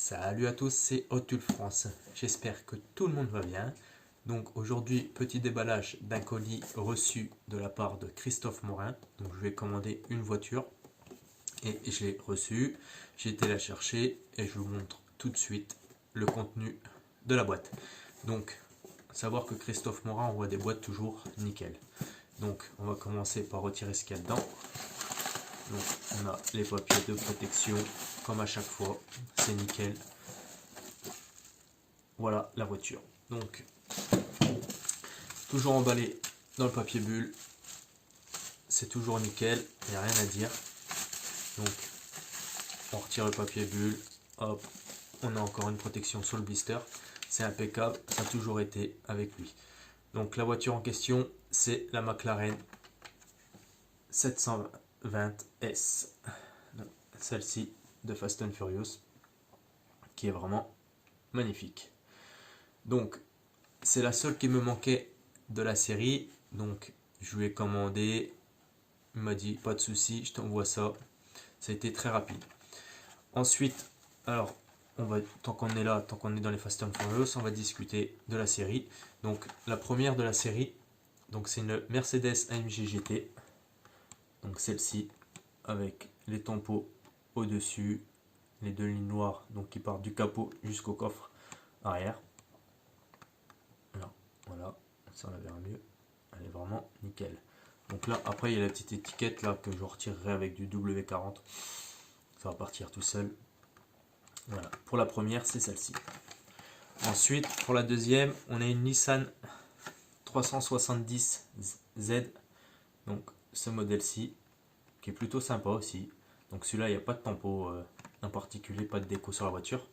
Salut à tous, c'est Hot France. J'espère que tout le monde va bien. Donc aujourd'hui, petit déballage d'un colis reçu de la part de Christophe Morin. Donc je vais commander une voiture et je l'ai reçue. J'ai été la chercher et je vous montre tout de suite le contenu de la boîte. Donc, savoir que Christophe Morin envoie des boîtes toujours nickel. Donc on va commencer par retirer ce qu'il y a dedans. Donc on a les papiers de protection comme à chaque fois, c'est nickel. Voilà la voiture. Donc toujours emballé dans le papier bulle, c'est toujours nickel, il n'y a rien à dire. Donc on retire le papier bulle, hop, on a encore une protection sur le blister, c'est impeccable, ça a toujours été avec lui. Donc la voiture en question, c'est la McLaren 720S, celle-ci de Fast and Furious, qui est vraiment magnifique. Donc c'est la seule qui me manquait de la série, donc je lui ai commandé, il m'a dit pas de souci, je t'envoie ça. Ça a été très rapide. Ensuite, alors tant qu'on est là, tant qu'on est dans les Fast and Furious, on va discuter de la série. Donc la première de la série, donc c'est une Mercedes AMG GT, donc celle-ci avec les tampons au dessus, les deux lignes noires donc qui partent du capot jusqu'au coffre arrière. Voilà, ça on la verra mieux, elle est vraiment nickel. Donc là après il y a la petite étiquette là que je retirerai avec du W40, ça va partir tout seul. Voilà, pour la première c'est celle-ci. Ensuite pour la deuxième on a une Nissan 370Z, donc ce modèle-ci qui est plutôt sympa aussi. Donc celui-là il n'y a pas de tampon en particulier, pas de déco sur la voiture,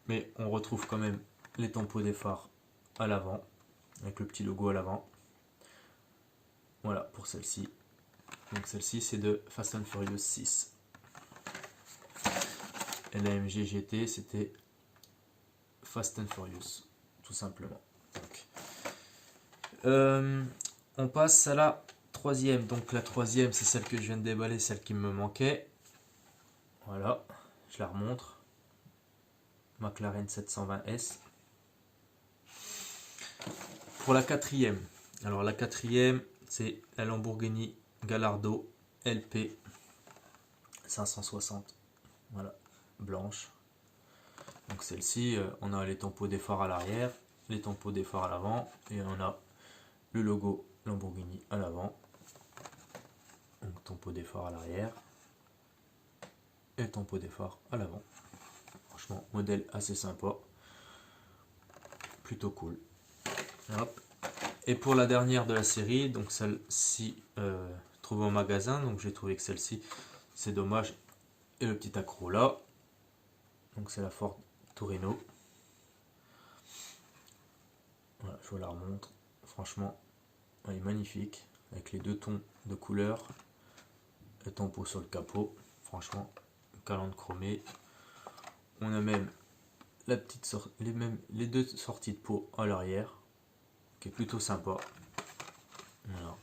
mais on retrouve quand même les tampons des phares à l'avant avec le petit logo à l'avant. Voilà pour celle-ci. Donc celle-ci c'est de Fast and Furious 6. Et la AMG GT c'était Fast and Furious, tout simplement. On passe à la troisième. Donc la troisième c'est celle que je viens de déballer, celle qui me manquait. Voilà, je la remontre. McLaren 720S. Pour la quatrième, alors la quatrième c'est la Lamborghini Gallardo LP 560, voilà, blanche. Donc celle-ci, on a les tampons des phares à l'arrière, les tampons des phares à l'avant, et on a le logo Lamborghini à l'avant. Donc tampon des phares à l'arrière et tampon des phares à l'avant. Franchement, modèle assez sympa, plutôt cool. Hop. Et pour la dernière de la série, donc celle-ci trouvée au magasin, donc j'ai trouvé que celle-ci c'est dommage, et le petit accro là, donc c'est la Ford Torino. Voilà, je vous la remontre, franchement elle est magnifique, avec les deux tons de couleur, le tampon sur le capot, franchement calandre chromée. On a même la petite les deux sorties de peau à l'arrière, qui est plutôt sympa. Voilà.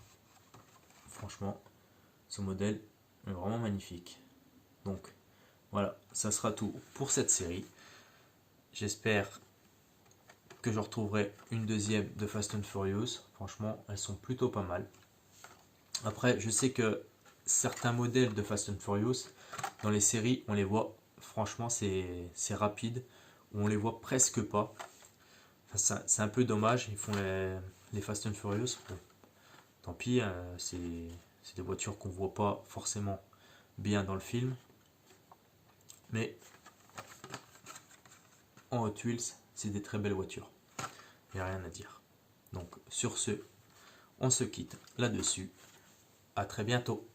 Franchement, ce modèle est vraiment magnifique. Donc voilà, ça sera tout pour cette série. J'espère que je retrouverai une deuxième de Fast and Furious. Franchement, elles sont plutôt pas mal. Après, je sais que certains modèles de Fast and Furious, dans les séries, on les voit, franchement, c'est rapide, on les voit presque pas. Enfin, c'est un peu dommage, ils font les Fast and Furious. Bon, tant pis, c'est des voitures qu'on voit pas forcément bien dans le film. Mais en Hot Wheels, c'est des très belles voitures. Il n'y a rien à dire. Donc sur ce, on se quitte là-dessus. À très bientôt.